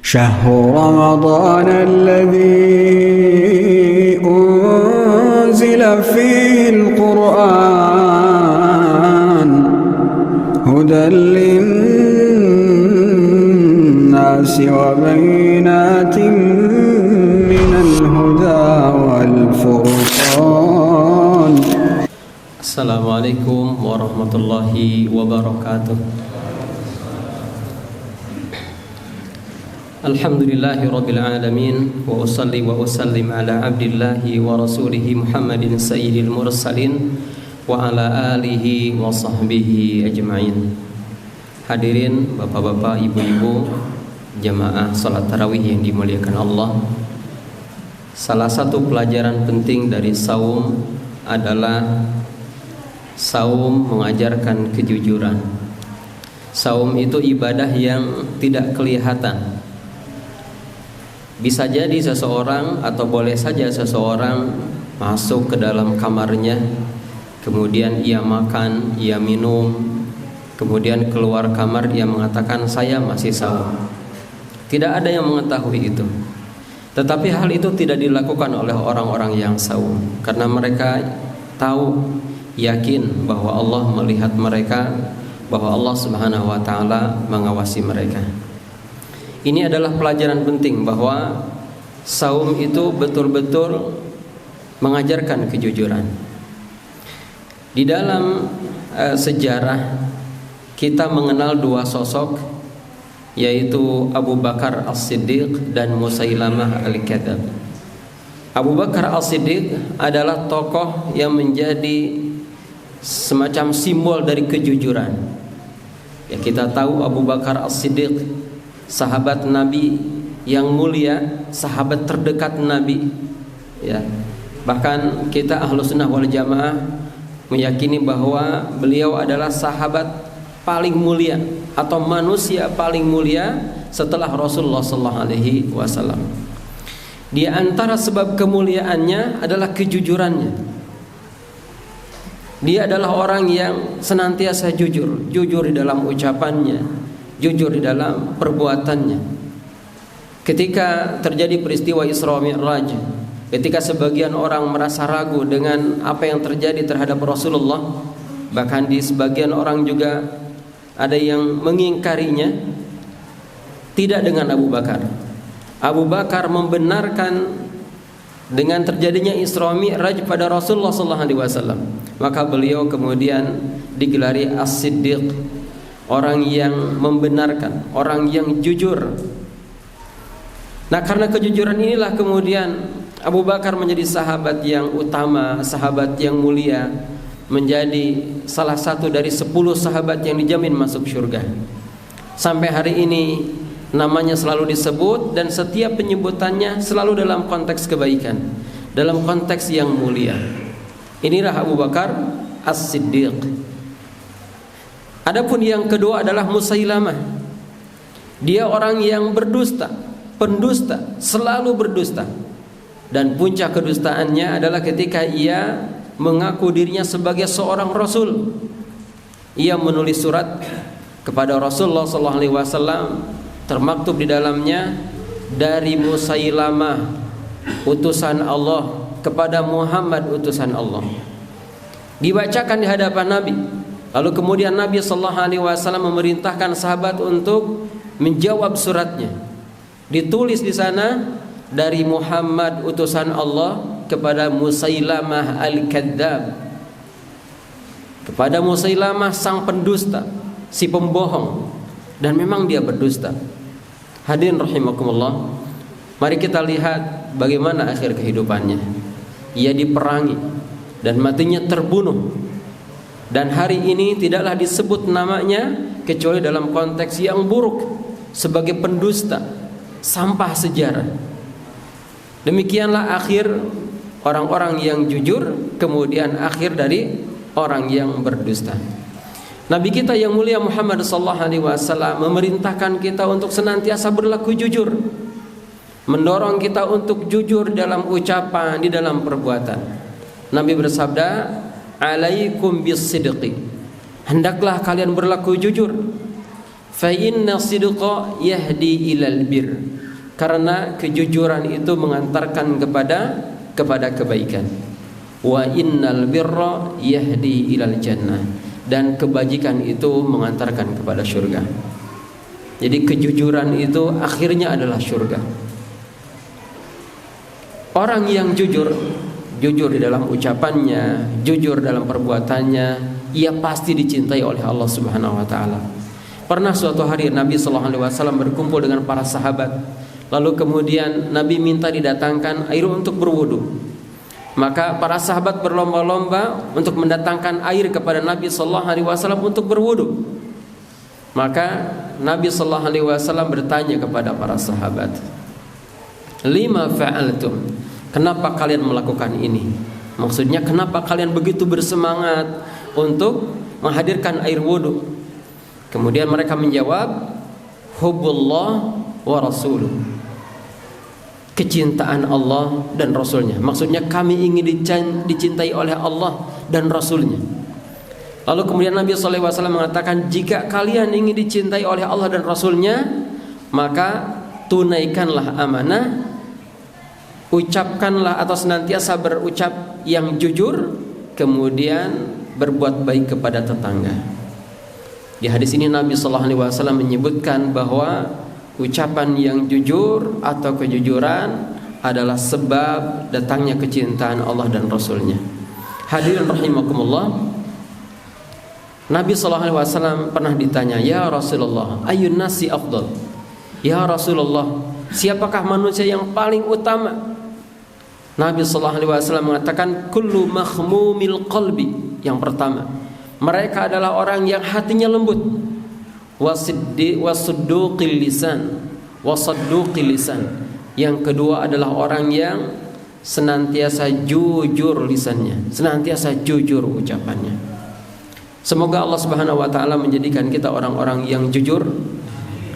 شهر رمضان الذي أنزل فيه القرآن هدى للناس وبينات من الهدى والفرقان. السلام عليكم ورحمة الله وبركاته. Alhamdulillahi Rabbil Alamin. Wa usalli wa usallim ala abdillahi wa rasulihi Muhammadin sayyidil mursalin wa ala alihi wa sahbihi ajma'in. Hadirin bapak-bapak, ibu-ibu, jamaah salat tarawih yang dimuliakan Allah. Salah satu pelajaran penting dari saum adalah saum mengajarkan kejujuran. Saum itu ibadah yang tidak kelihatan. Bisa jadi seseorang atau boleh saja seseorang masuk ke dalam kamarnya, kemudian ia makan, ia minum, kemudian keluar kamar dia mengatakan saya masih saum. Tidak ada yang mengetahui itu. Tetapi hal itu tidak dilakukan oleh orang-orang yang saum, karena mereka tahu, yakin bahwa Allah melihat mereka, bahwa Allah Subhanahu wa taala mengawasi mereka. Ini adalah pelajaran penting bahwa saum itu betul-betul mengajarkan kejujuran. Di dalam sejarah kita mengenal dua sosok, yaitu Abu Bakar As-Siddiq dan Musailamah Al-Kadzdzab. Abu Bakar As-Siddiq adalah tokoh yang menjadi semacam simbol dari kejujuran. Ya, kita tahu Abu Bakar As-Siddiq, sahabat Nabi yang mulia, sahabat terdekat Nabi. Ya, bahkan kita Ahlussunnah wal Jamaah meyakini bahwa beliau adalah sahabat paling mulia atau manusia paling mulia setelah Rasulullah SAW. Di antara sebab kemuliaannya adalah kejujurannya. Dia adalah orang yang senantiasa jujur di dalam ucapannya, jujur di dalam perbuatannya. Ketika terjadi peristiwa Isra Mi'raj, ketika sebagian orang merasa ragu dengan apa yang terjadi terhadap Rasulullah, bahkan di sebagian orang juga ada yang mengingkarinya, tidak dengan Abu Bakar. Abu Bakar membenarkan dengan terjadinya Isra Mi'raj pada Rasulullah SAW. Maka beliau kemudian digelari As-Siddiq, orang yang membenarkan, orang yang jujur. Nah, karena kejujuran inilah kemudian Abu Bakar menjadi sahabat yang utama, sahabat yang mulia, menjadi salah satu dari 10 sahabat yang dijamin masuk surga. Sampai hari ini namanya selalu disebut, dan setiap penyebutannya selalu dalam konteks kebaikan, dalam konteks yang mulia. Inilah Abu Bakar As-Siddiq. Adapun yang kedua adalah Musailamah. Dia orang yang berdusta, pendusta, selalu berdusta. Dan puncak kedustaannya adalah ketika ia mengaku dirinya sebagai seorang rasul. Ia menulis surat kepada Rasulullah SAW, termaktub di dalamnya, dari Musailamah utusan Allah kepada Muhammad utusan Allah. Dibacakan di hadapan Nabi. Lalu kemudian Nabi SAW memerintahkan sahabat untuk menjawab suratnya. Ditulis di sana, dari Muhammad utusan Allah kepada Musailamah Al-Kadzdzab, kepada Musailamah sang pendusta, si pembohong. Dan memang dia berdusta. Hadirin rahimakumullah, mari kita lihat bagaimana akhir kehidupannya. Ia diperangi dan matinya terbunuh. Dan hari ini tidaklah disebut namanya kecuali dalam konteks yang buruk, sebagai pendusta, sampah sejarah. Demikianlah akhir orang-orang yang jujur, kemudian akhir dari orang yang berdusta. Nabi kita yang mulia Muhammad SAW memerintahkan kita untuk senantiasa berlaku jujur, mendorong kita untuk jujur dalam ucapan, di dalam perbuatan. Nabi bersabda, alaikum bis sidqi, hendaklah kalian berlaku jujur. Fa inna sidqa yahdi ilal bir. Karena kejujuran itu mengantarkan kepada kebaikan. Wa innal birra yahdi ilal jannah. Dan kebajikan itu mengantarkan kepada surga. Jadi kejujuran itu akhirnya adalah surga. Orang yang jujur di dalam ucapannya, jujur dalam perbuatannya, ia pasti dicintai oleh Allah Subhanahu wa taala. Pernah suatu hari Nabi sallallahu alaihi wasallam berkumpul dengan para sahabat. Lalu kemudian Nabi minta didatangkan air untuk berwudu. Maka para sahabat berlomba-lomba untuk mendatangkan air kepada Nabi sallallahu alaihi wasallam untuk berwudu. Maka Nabi sallallahu alaihi wasallam bertanya kepada para sahabat, "Lima fa'altum?" Kenapa kalian melakukan ini? Maksudnya kenapa kalian begitu bersemangat untuk menghadirkan air wudu? Kemudian mereka menjawab, "Hubbullah wa rasuluh." Kecintaan Allah dan Rasulnya. Maksudnya kami ingin dicintai oleh Allah dan Rasulnya. Lalu kemudian Nabi SAW mengatakan, jika kalian ingin dicintai oleh Allah dan Rasulnya, maka tunaikanlah amanah, ucapkanlah atau senantiasa berucap yang jujur, kemudian berbuat baik kepada tetangga. Di hadis ini Nabi SAW menyebutkan bahwa ucapan yang jujur atau kejujuran adalah sebab datangnya kecintaan Allah dan Rasulnya. Hadirin rahimakumullah, Nabi SAW pernah ditanya, "Ya Rasulullah, ayyun nasi afdal?" Ya Rasulullah, siapakah manusia yang paling utama? Nabi SAW mengatakan, "Kullu makhmumil qalbi." Yang pertama, mereka adalah orang yang hatinya lembut. Wasudduqil lisan. Yang kedua adalah orang yang senantiasa jujur lisannya, senantiasa jujur ucapannya. Semoga Allah Subhanahu wa taala menjadikan kita orang-orang yang jujur,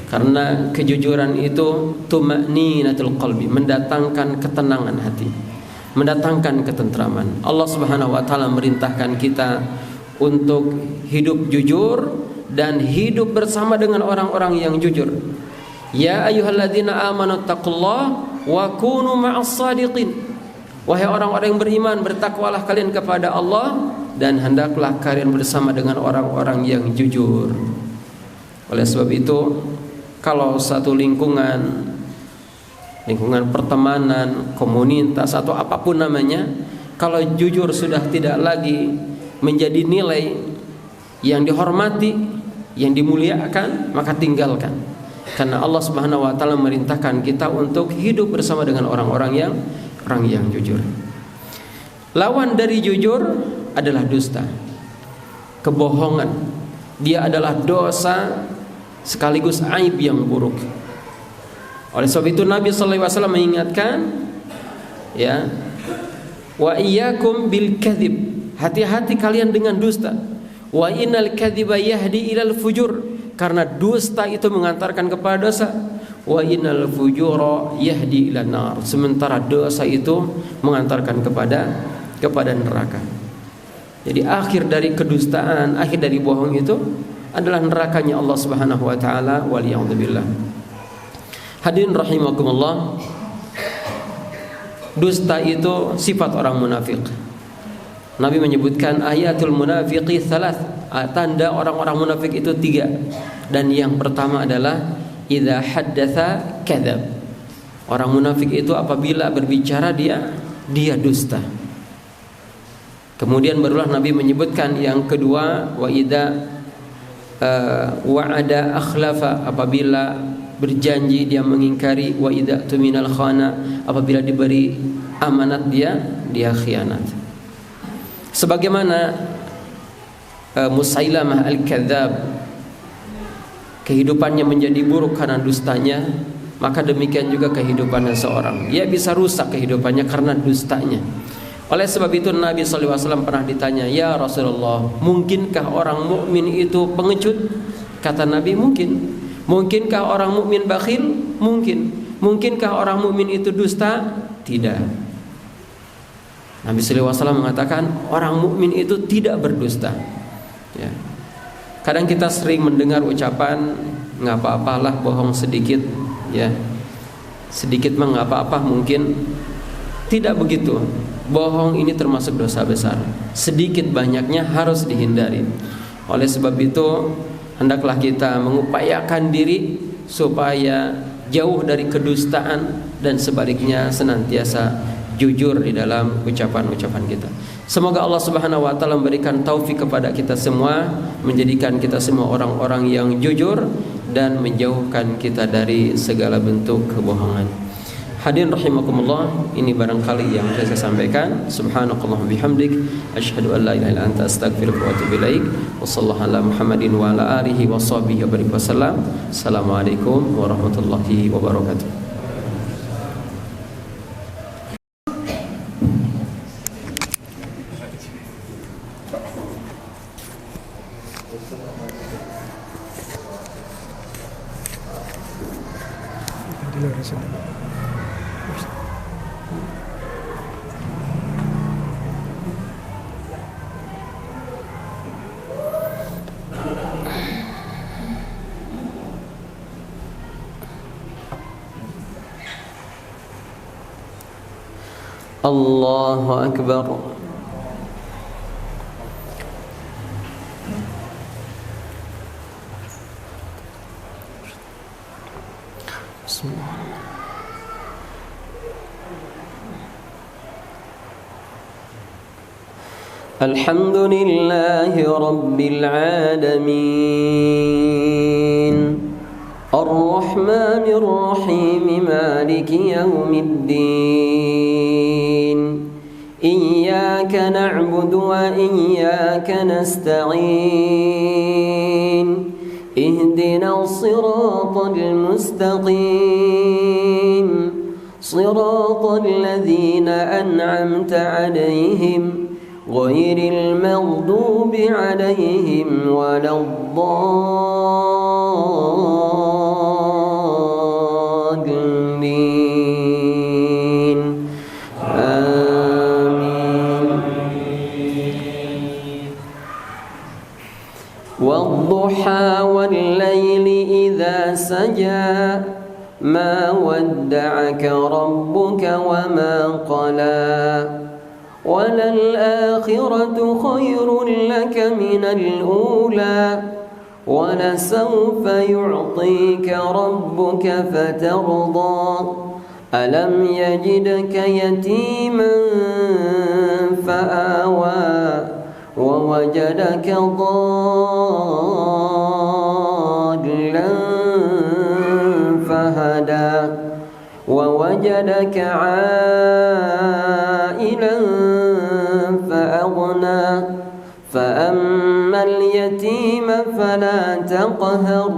karena kejujuran itu tuma'ninatul qalbi, mendatangkan ketenangan hati, mendatangkan ketentraman. Allah Subhanahu wa taala merintahkan kita untuk hidup jujur dan hidup bersama dengan orang-orang yang jujur. Ya ayyuhalladzina amanu taqullaha wa kunu ma'as shadiqin. Wahai orang-orang yang beriman, bertakwalah kalian kepada Allah dan hendaklah kalian bersama dengan orang-orang yang jujur. Oleh sebab itu, kalau satu lingkungan pertemanan, komunitas atau apapun namanya, kalau jujur sudah tidak lagi menjadi nilai yang dihormati, yang dimuliakan, maka tinggalkan. Karena Allah Subhanahu wa taala merintahkan kita untuk hidup bersama dengan orang yang jujur. Lawan dari jujur adalah dusta, kebohongan. Dia adalah dosa sekaligus aib yang buruk. Oleh sebab itu Nabi sallallahu alaihi wasallam mengingatkan, ya, wa iyyakum bil kadzib. Hati-hati kalian dengan dusta. Wa innal kadziba yahdi ilal fujur. Karena dusta itu mengantarkan kepada dosa. Wa innal fujura yahdi ilan nar. Sementara dosa itu mengantarkan kepada neraka. Jadi akhir dari kedustaan, akhir dari bohong itu adalah nerakanya Allah Subhanahu wa taala, waliyadzubillah. Hadirin rahimakumullah, dusta itu sifat orang munafik. Nabi menyebutkan ayatul munafiqi thalath, tanda orang-orang munafik itu 3. Dan yang pertama adalah idza haddatsa kadzab. Orang munafik itu apabila berbicara dia dusta. Kemudian barulah Nabi menyebutkan yang kedua, wa idza wa'ada akhlafa, apabila berjanji dia mengingkari, wa idza tuminal khana, apabila diberi amanat dia khianat. Sebagaimana Musailamah al-Kadzab kehidupannya menjadi buruk karena dustanya, maka demikian juga kehidupan seseorang. Ia bisa rusak kehidupannya karena dustanya. Oleh sebab itu Nabi SAW pernah ditanya, "Ya Rasulullah, mungkinkah orang mukmin itu pengecut?" Kata Nabi, mungkin. Mungkinkah orang mukmin bakhil? Mungkin. Mungkinkah orang mukmin itu dusta? Tidak. Nabi SAW mengatakan orang mukmin itu tidak berdusta. Ya. Kadang kita sering mendengar ucapan nggak apa-apalah bohong sedikit, ya sedikit mah nggak apa-apa mungkin. Tidak begitu. Bohong ini termasuk dosa besar. Sedikit banyaknya harus dihindari. Oleh sebab itu hendaklah kita mengupayakan diri supaya jauh dari kedustaan dan sebaliknya senantiasa jujur di dalam ucapan-ucapan kita. Semoga Allah Subhanahu wa taala memberikan taufik kepada kita semua, menjadikan kita semua orang-orang yang jujur dan menjauhkan kita dari segala bentuk kebohongan. Hadirin rahimakumullah, ini barangkali yang bisa saya sampaikan. Subhanakallah bihamdik, asyhadu an la ilaha illa anta astaghfiruka wa atubu ilaik. Wassallallahu ala Muhammadin wa ala alihi washabihi wasallam. Assalamualaikum warahmatullahi wabarakatuh. Allahu Akbar. Bismillah. Alhamdulillahi Rabbil Alamin, Ar-Rahmanir Rahim, Maliki Yawmiddin. Iyyaka na'budu wa iyyaka nasta'in. Ihdinas siratal mustaqim, siratal ladzina an'amta 'alaihim ghairil maghdubi 'alaihim waladdallin. Amin. Wadduha wal laili idza saja, ma wadda'aka rabbuka wa ma qala. وَلَلْآخِرَةُ خَيْرٌ لَكَ مِنَ الْأُولَى وَلَسَوْفَ يُعْطِيكَ رَبُّكَ فَتَرْضَى أَلَمْ يَجِدْكَ يَتِيمًا فَآوَى وَوَجَدَكَ ضَالًّا فَهَدَى وَوَجَدَكَ عَائِلًا فأغنى فأما اليتيم فلا تقهر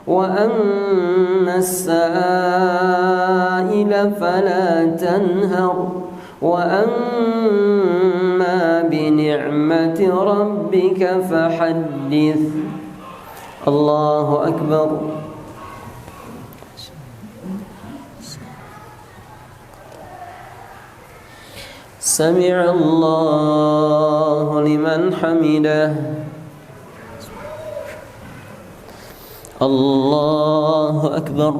وأما السائل فلا تنهر وأما بنعمة ربك فحدث. الله أكبر. سمع الله لمن حمده. الله أكبر.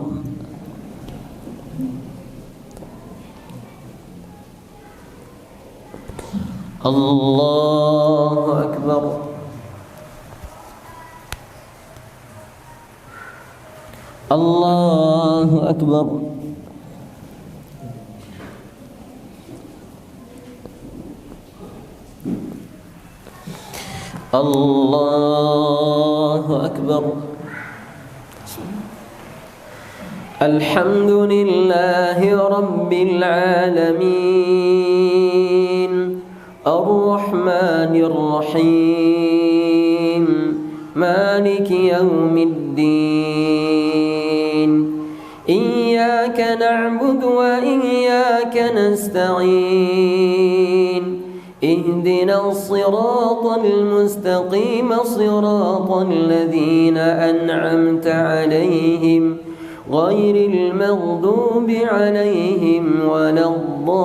الله أكبر. الله أكبر. الله أكبر. الحمد لله رب العالمين، الرحمن الرحيم، مالك يوم الدين. إياك نعبد وإياك نستعين. اهدنا الصراط المستقيم، صراط الذين أنعمت عليهم غير المغضوب عليهم ولا الضالين.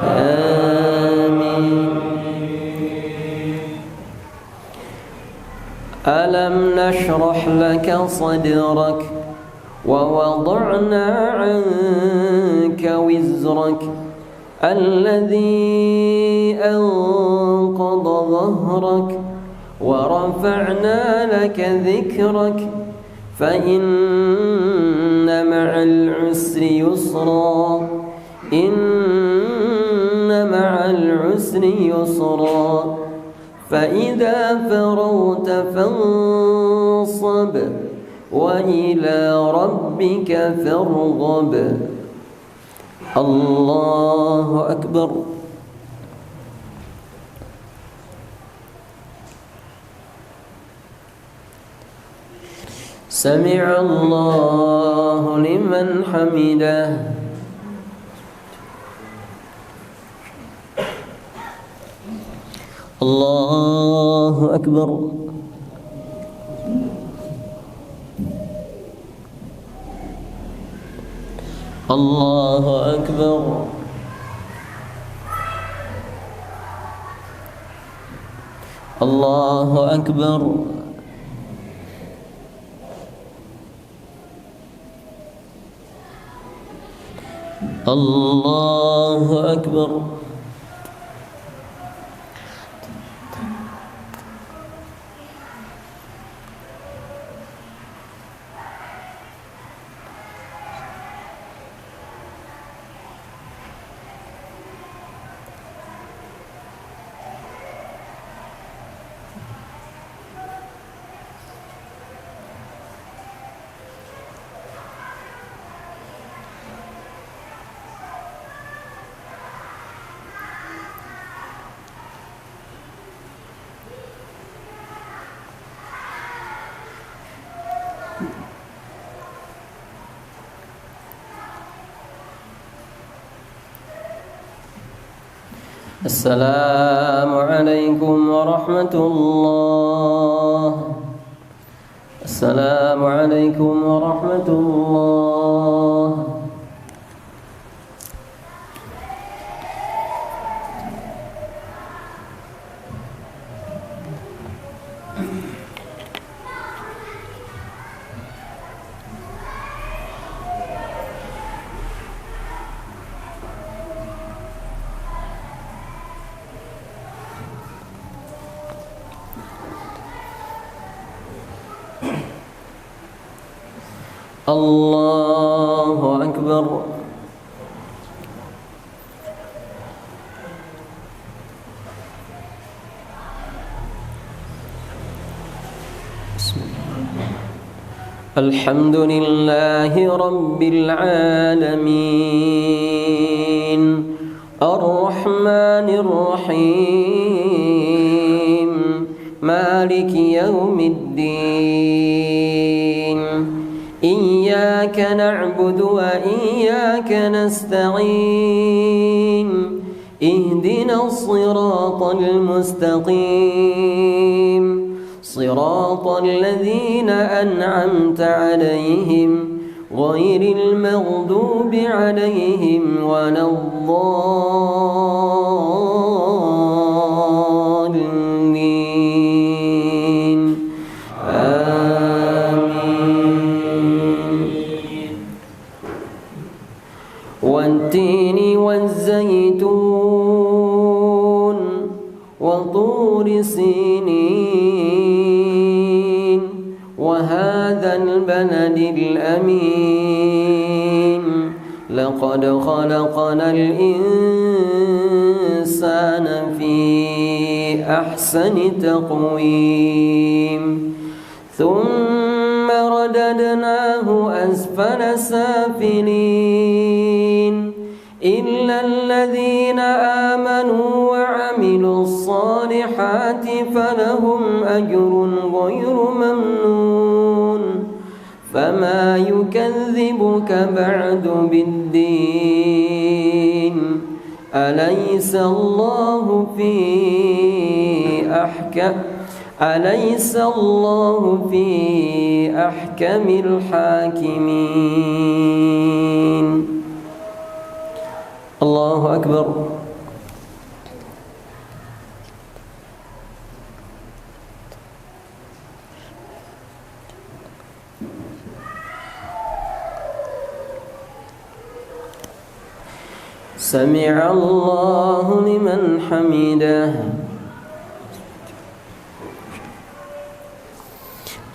آمين. ألم نشرح لك صدرك ووضعنا عنك وزرك الذي أنقض ظهرك ورفعنا لك ذكرك فإن مع العسر يسرا إن مع العسر يسرا فإذا فرغت فانصب وإلى ربك فارغب. الله أكبر. سمع الله لمن حمده. الله أكبر. الله أكبر. الله أكبر. الله أكبر. السلام عليكم ورحمة الله. السلام عليكم ورحمة الله. الله أكبر. الحمد لله رب العالمين الرحمن الرحيم مالك يوم الدين إياك نعبد وإياك نستعين اهدنا الصراط المستقيم صراط الذين أنعمت عليهم غير المغضوب عليهم ولا الضالين آمين. والتين والزيتون وطور سينين وهذا البلد الأمين لقد خلقنا الإنسان في أحسن تقويم ثم رددناه أسفل سافلين إلا الذين آمنوا وعملوا الصالحات فلهم أجر غير ممنون فما يكذبك بعد بالدين أليس الله في أحكم الحاكمين. الله أكبر. سمع الله لمن حمده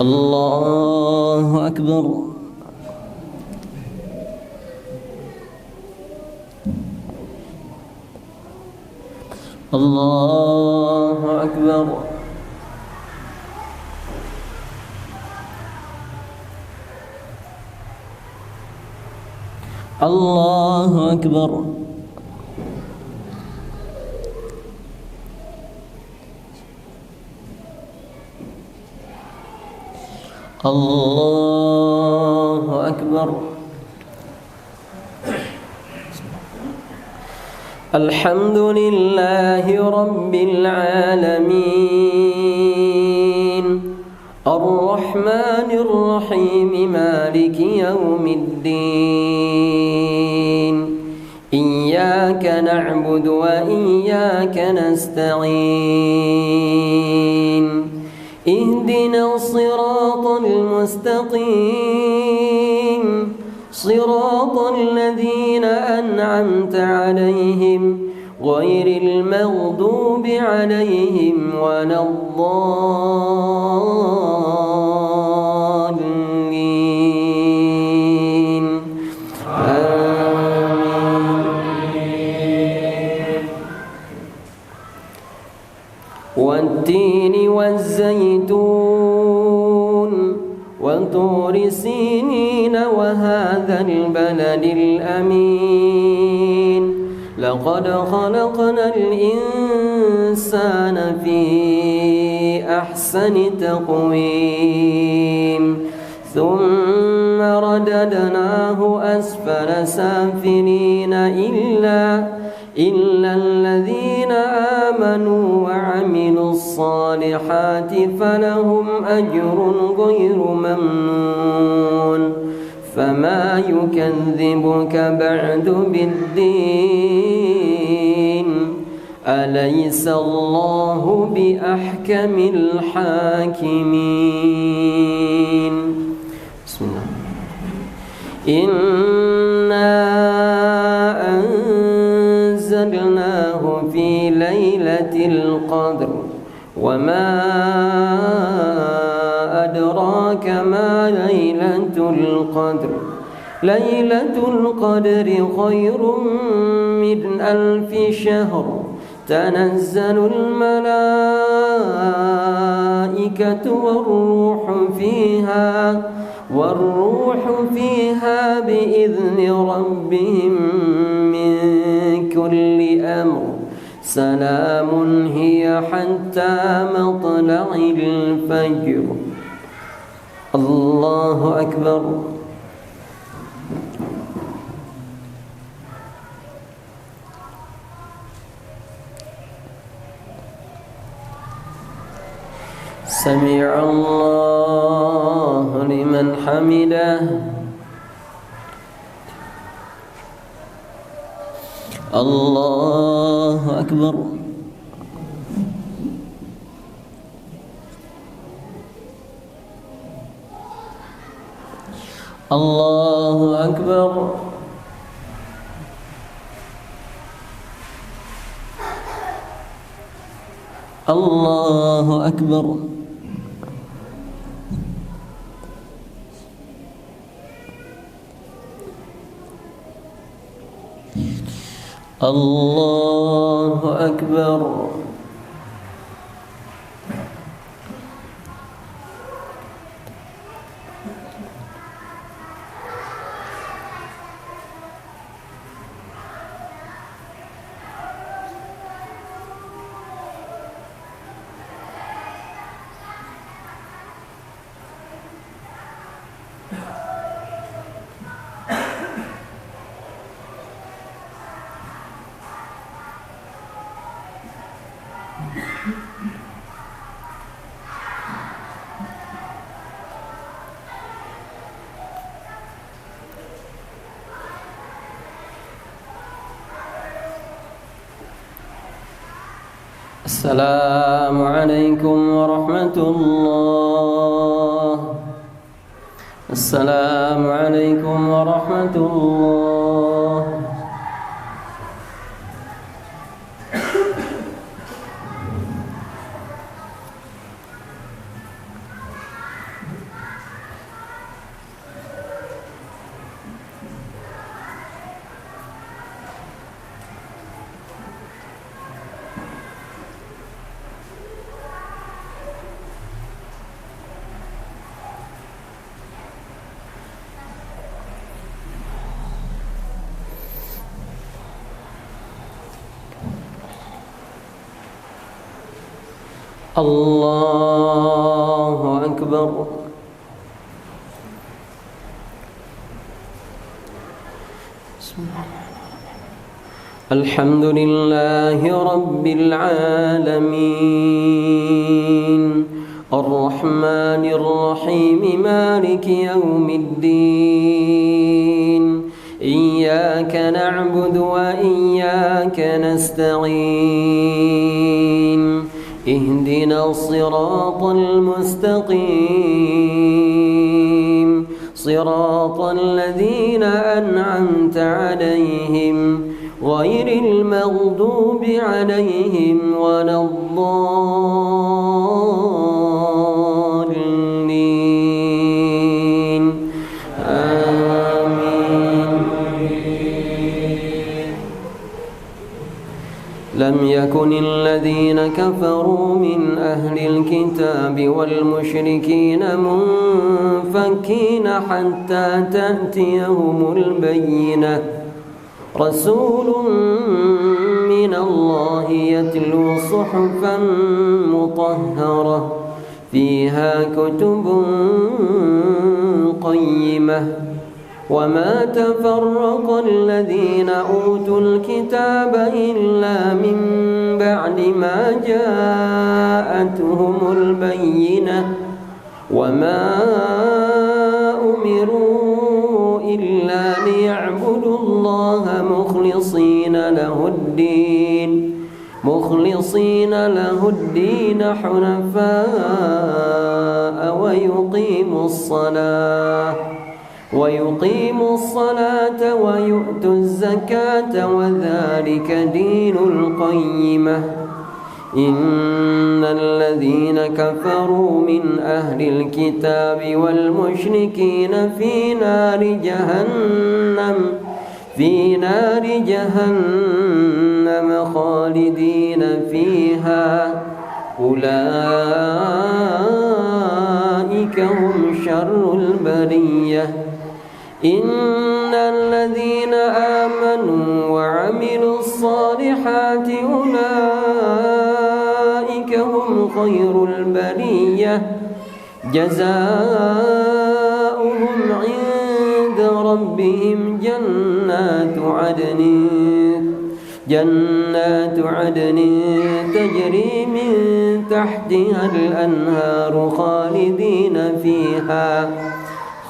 الله أكبر الله أكبر الله أكبر الله أكبر الحمد لله رب العالمين الرحمن الرحيم مالك يوم الدين إياك نعبد وإياك نستعين اهدنا الصراط المستقيم صراط الذين أنعمت عليهم غير المغضوب عليهم ولا الضالين آمين والتين والزيتون وطور سينين وهذا البلد الأمين لقد خلقنا الإنسان في أحسن تقويم ثم رددناه أسفل سافلين إلا الذين آمنوا وعملوا الصالحات فلهم أجر غير ممنون فما يكذبك بعد بالدين أليس الله بأحكم الحاكمين بسم الله إنا أنزلناه في ليلة القدر وما أدراك ما ليلة القدر ليلة القدر خير من 1000 شهر تنزل الملائكة والروح فيها بإذن ربهم من كل أمر سلام هي حتى مطلع الفجر الله أكبر سمع الله لمن حمده الله أكبر الله أكبر الله أكبر الله أكبر السلام عليكم ورحمة الله السلام عليكم ورحمة الله الله أكبر. الحمد لله رب العالمين الرحمن الرحيم مالك يوم الدين إياك نعبد وإياك نستعين اهدنا الصراط المستقيم صراط الذين أنعمت عليهم غير المغضوب عليهم ولا الضالين آمين. لم يكن الذين كفروا من أهل الكتاب والمشركين منفكين حتى تأتيهم البينة رسول من الله يتلو صحفا مطهرة فيها كتب قيمة وما تفرق الذين أوتوا الكتاب إلا من بعد ما جاءتهم البينة وما أمروا إلا ليعبدوا الله مخلصين له الدين حنفاء ويقيموا الصلاة ويؤتوا الزكاة وذلك دين القيمة إن الذين كفروا من أهل الكتاب والمشركين في نار جهنم خالدين فيها أولئك هم شر البرية إن الذين آمنوا وعملوا الصالحات أولئك هم خير البرية جزاؤهم عند ربهم جنات عدن تجري من تحتها الأنهار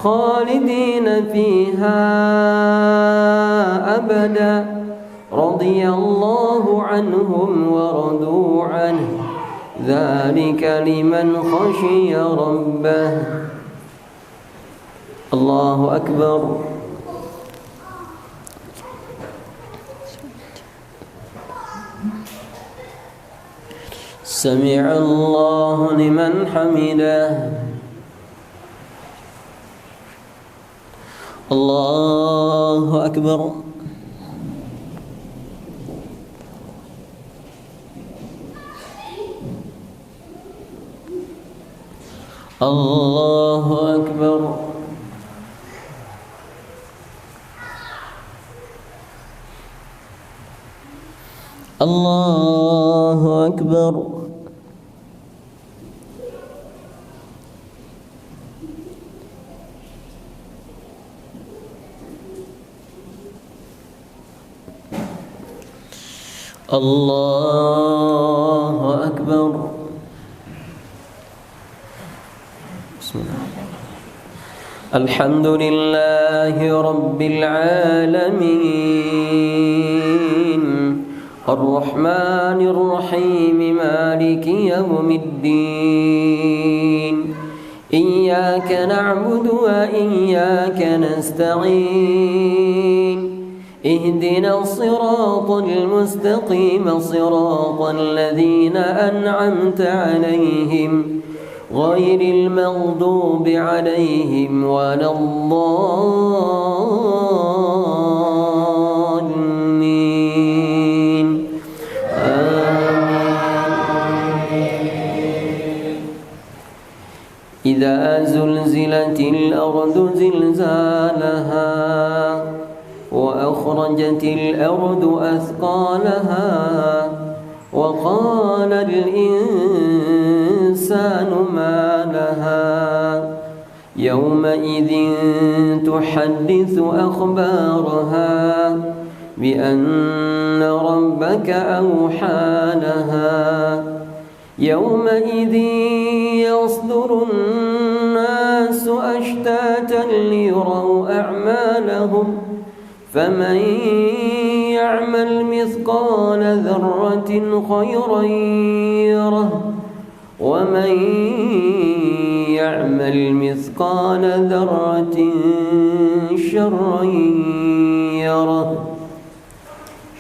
خالدين فيها أبدا رضي الله عنهم ورضوا عنه ذلك لمن خشي ربه. الله أكبر. سمع الله لمن حمده. الله أكبر. الله أكبر. الله أكبر. الله أكبر. بسم الله. الحمد لله رب العالمين الرحمن الرحيم مالك يوم الدين إياك نعبد وإياك نستعين اهدنا الصراط المستقيم صراط الذين أنعمت عليهم غير المغضوب عليهم ولا الضالين آمين. إذا زلزلت الأرض زلزالها وأخرجت الأرض أثقالها وقال الإنسان الإنسان ما لها يومئذ تحدث أخبارها بأن ربك أوحى لها يومئذ يصدر الناس أشتاتا ليروا أعمالهم فمن يعمل مثقال ذرة خيرا يره ومن يعمل مثقال ذرة شرا يره.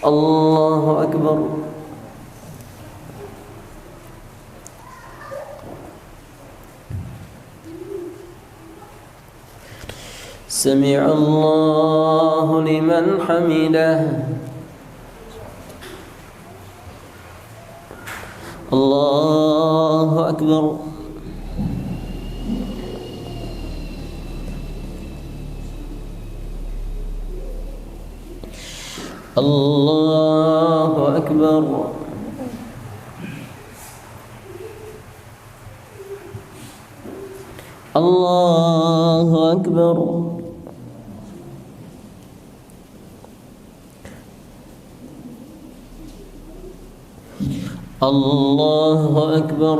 الله أكبر. سمع الله لمن حمده. الله أكبر. الله أكبر. الله أكبر. الله أكبر.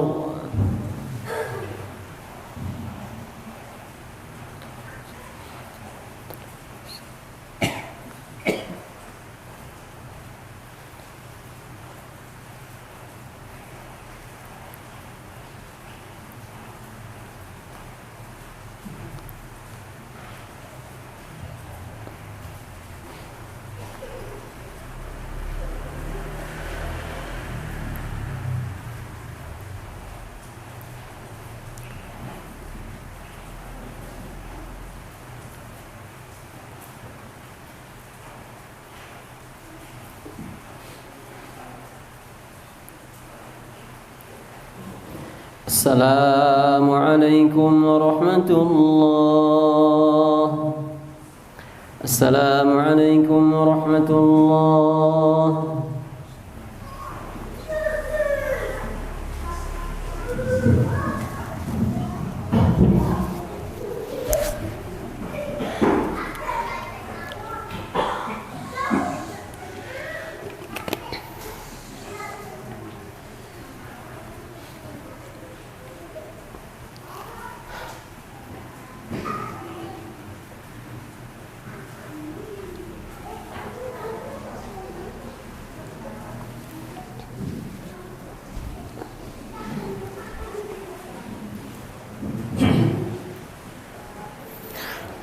السلام عليكم ورحمة الله. السلام عليكم ورحمة الله.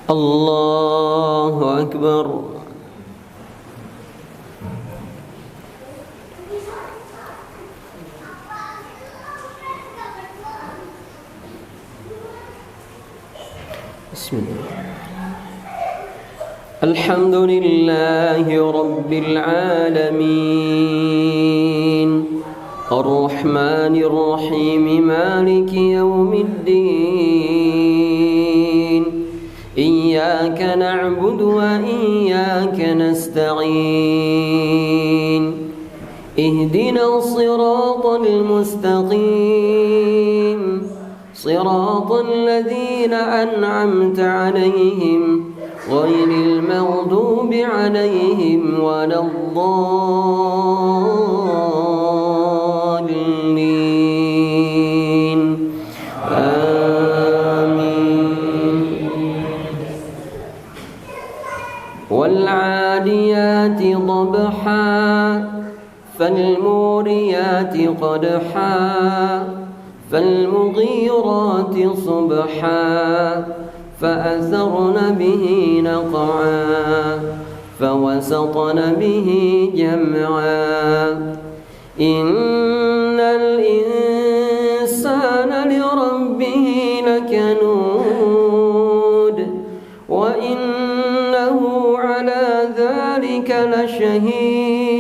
الله أكبر. بسم الله. الحمد لله رب العالمين الرحمن الرحيم مالك يوم الدين إياك نعبد وإياك نستعين اهدنا الصراط المستقيم صراط الذين أنعمت عليهم غير المغضوب عليهم ولا الضالين والعاديات ضبحا فالموريات قدحا فالمغيرات صبحا فأثرن به نقعا فوسطن به جمعا إن الإنسان لربه لكنود وإنه على ذلك لشهيد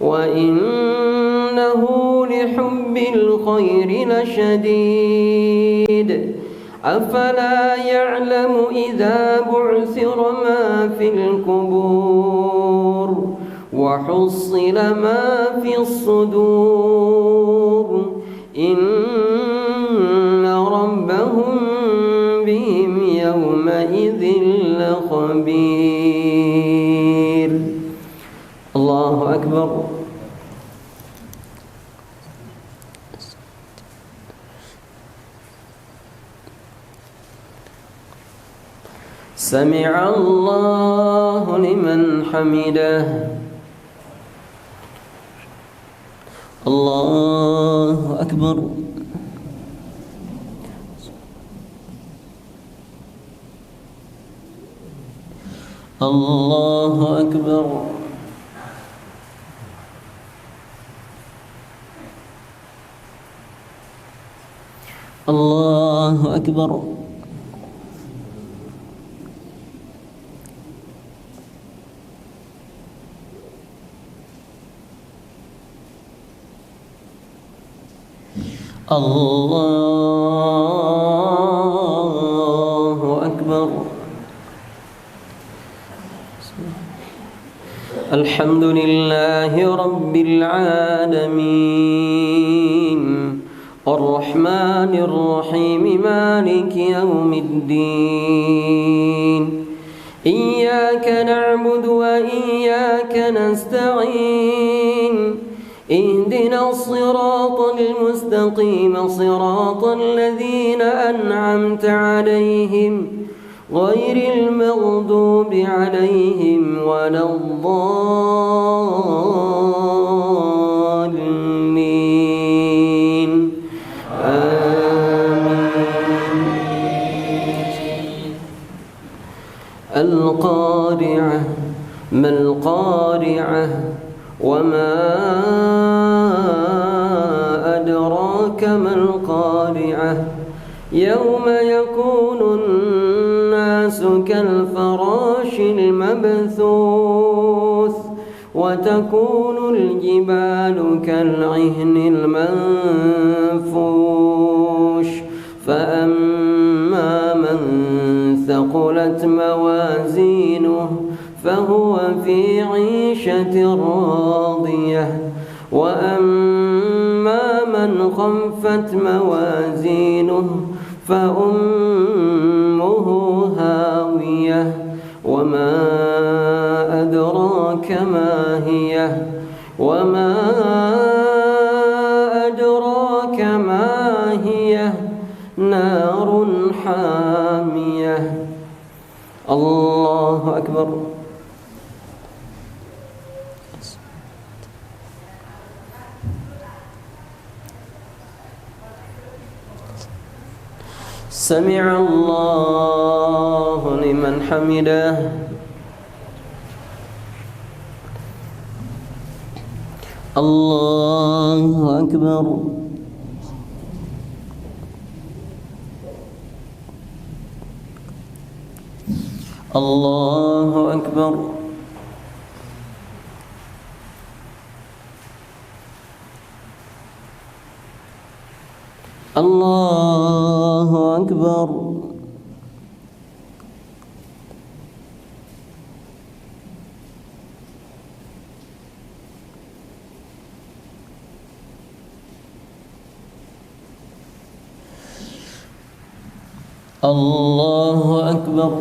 وإنه لحب الخير لشديد أفلا يعلم إذا بعثر ما في القبور وحصل ما في الصدور إن ربهم بهم يومئذ لخبير. الله أكبر. سمع الله لمن حمده. الله أكبر. الله أكبر. الله أكبر. الله أكبر. الحمد لله رب العالمين الرحمن الرحيم مالك يوم الدين إياك نعبد وإياك نستعين اهدنا الصراط المستقيم صراط الذين أنعمت عليهم غير المغضوب عليهم ولا الضالين آمين. القارعة ما القارعة وما أدراك ما القارعة يوم يكون الناس كالفراش المبثوث وتكون الجبال كالعهن المنفوش فأما من ثقلت موازينه فهو في عيشة راضية وأما من خفت موازينه فأمه هاوية وما أدراك ما هي وما أدراك ما هي نار حامية. الله أكبر. سمع الله لمن حمده. الله أكبر. الله أكبر. الله أكبر. الله أكبر.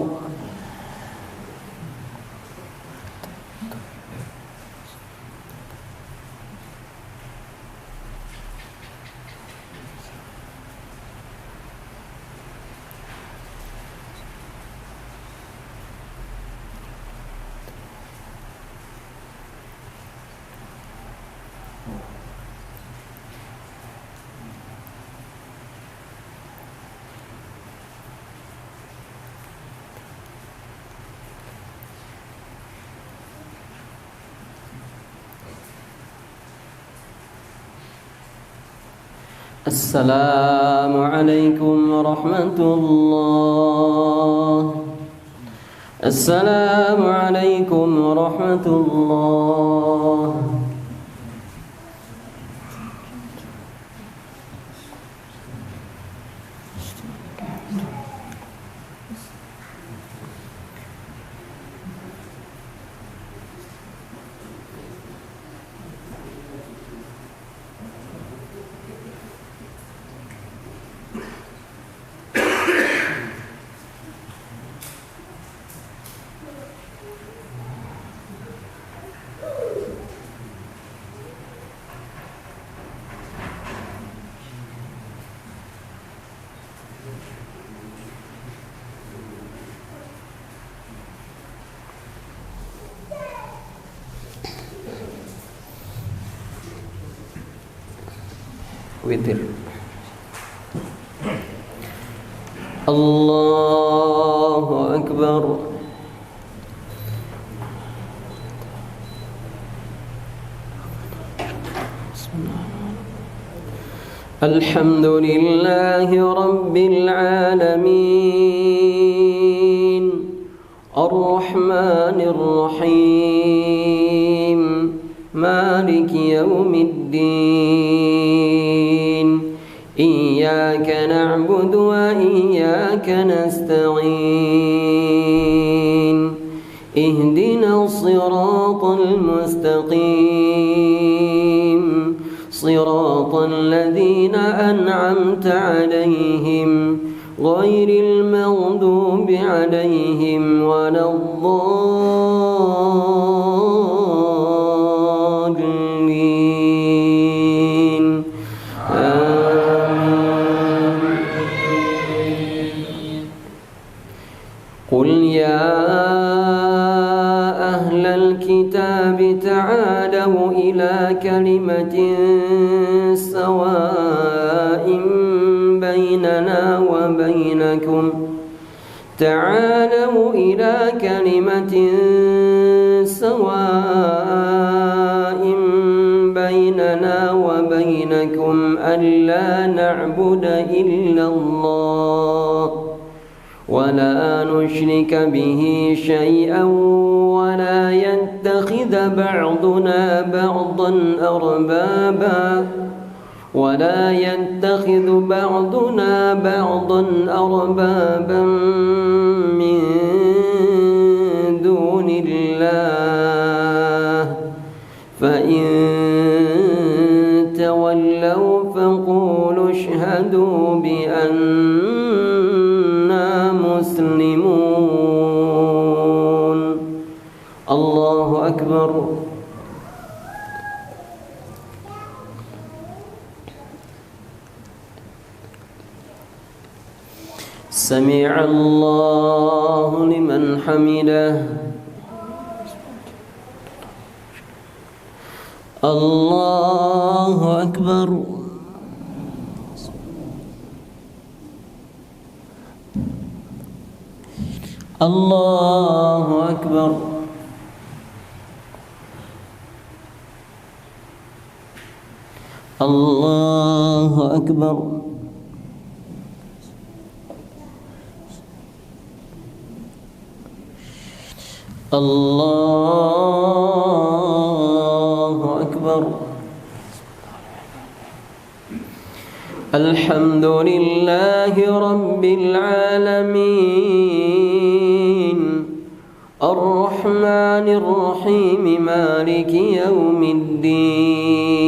السلام عليكم ورحمة الله. السلام عليكم ورحمة الله. witir. Allahu Akbar. Alhamdulillahi Rabbil Alamin, Ar-Rahmanir Rahim, Maliki Yawmiddin. Iyyaka na'budu wa iyyaka nasta'in. Ihdinas siratal mustaqim, صراط الذين أنعمت عليهم غير المغضوب عليهم ولا الضالين. قل يا أهل الكتاب تعالوا إلى كلمة سواء بيننا وبينكم ألا نعبد إلا الله ولا نشرك به شيئا ولا يتخذ بعضنا بعضا أربابا من دون الله فإن تولوا فقولوا اشهدوا بأننا مسلمون. الله أكبر. سمع الله لمن حمده. الله أكبر. الله أكبر. الله أكبر. الله أكبر. الحمد لله رب العالمين الرحمن الرحيم مالك يوم الدين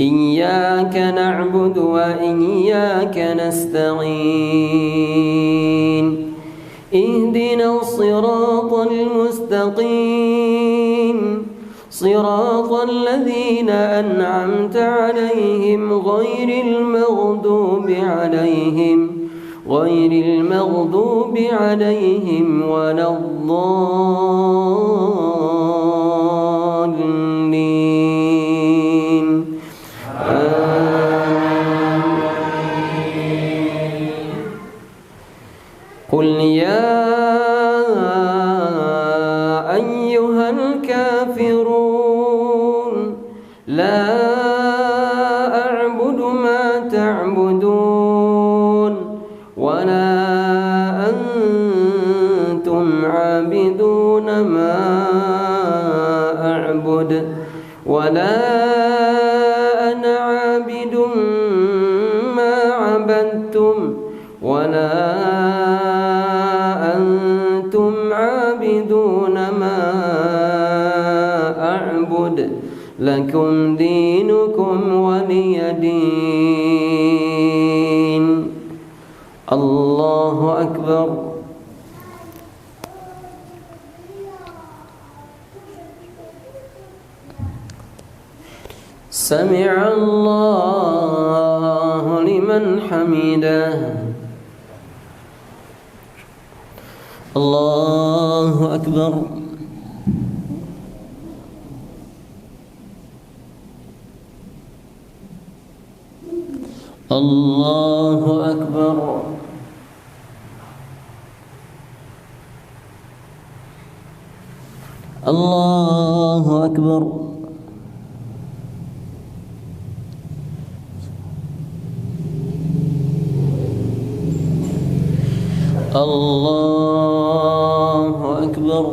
إياك نعبد وإياك نستعين اهدنا الصراط المستقيم صراط الذين أنعمت عليهم غير المغضوب عليهم ولا الضالين. قل يا أيها الكافرون لا أعبد ما تعبدون ولا أنتم عابدون ما أعبد ولا أنا عابد ما عبدتم ولا أنتم عابدون ما أعبد لكم دينكم ولي دين. الله أكبر. سمع الله لمن حمده. الله أكبر. الله أكبر. الله أكبر. الله أكبر.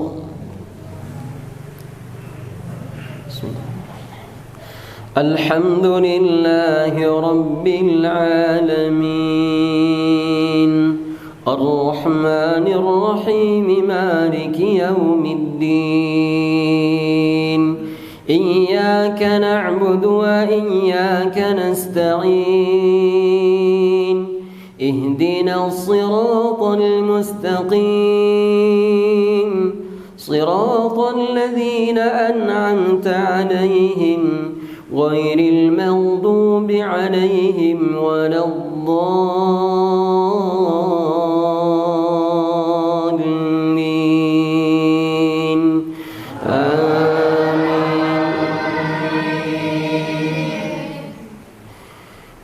الحمد لله رب العالمين الرحمن الرحيم مالك يوم الدين إياك نعبد وإياك نستعين اهدنا الصراط المستقيم صراط الذين أنعمت عليهم غير المغضوب عليهم ولا الضالين آمين.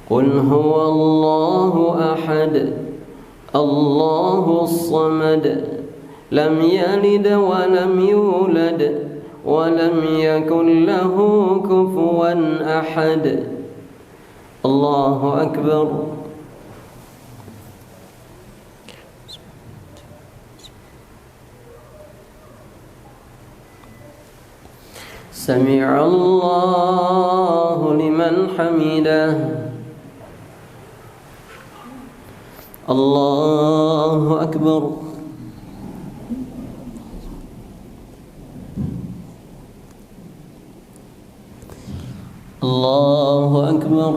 قل هو الله أحد الله الصمد لم يلد ولم يولد ولم يكن له كفوا أحد. الله أكبر. سمع الله لمن حمده. الله أكبر. الله أكبر.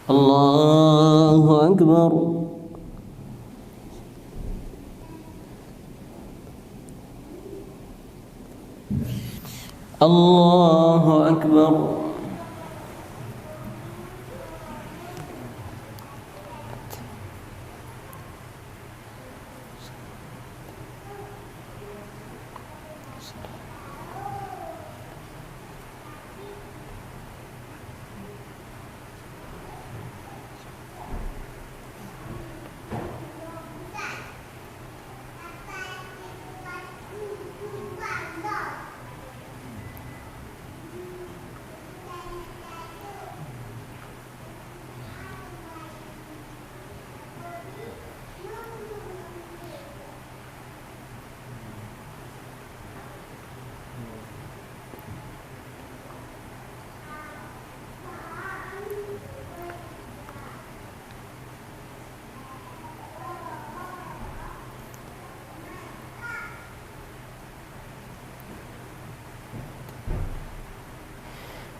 الله أكبر. الله أكبر.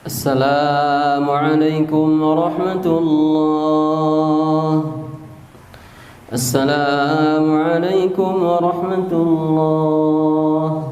السلام عليكم ورحمة الله. السلام عليكم ورحمة الله.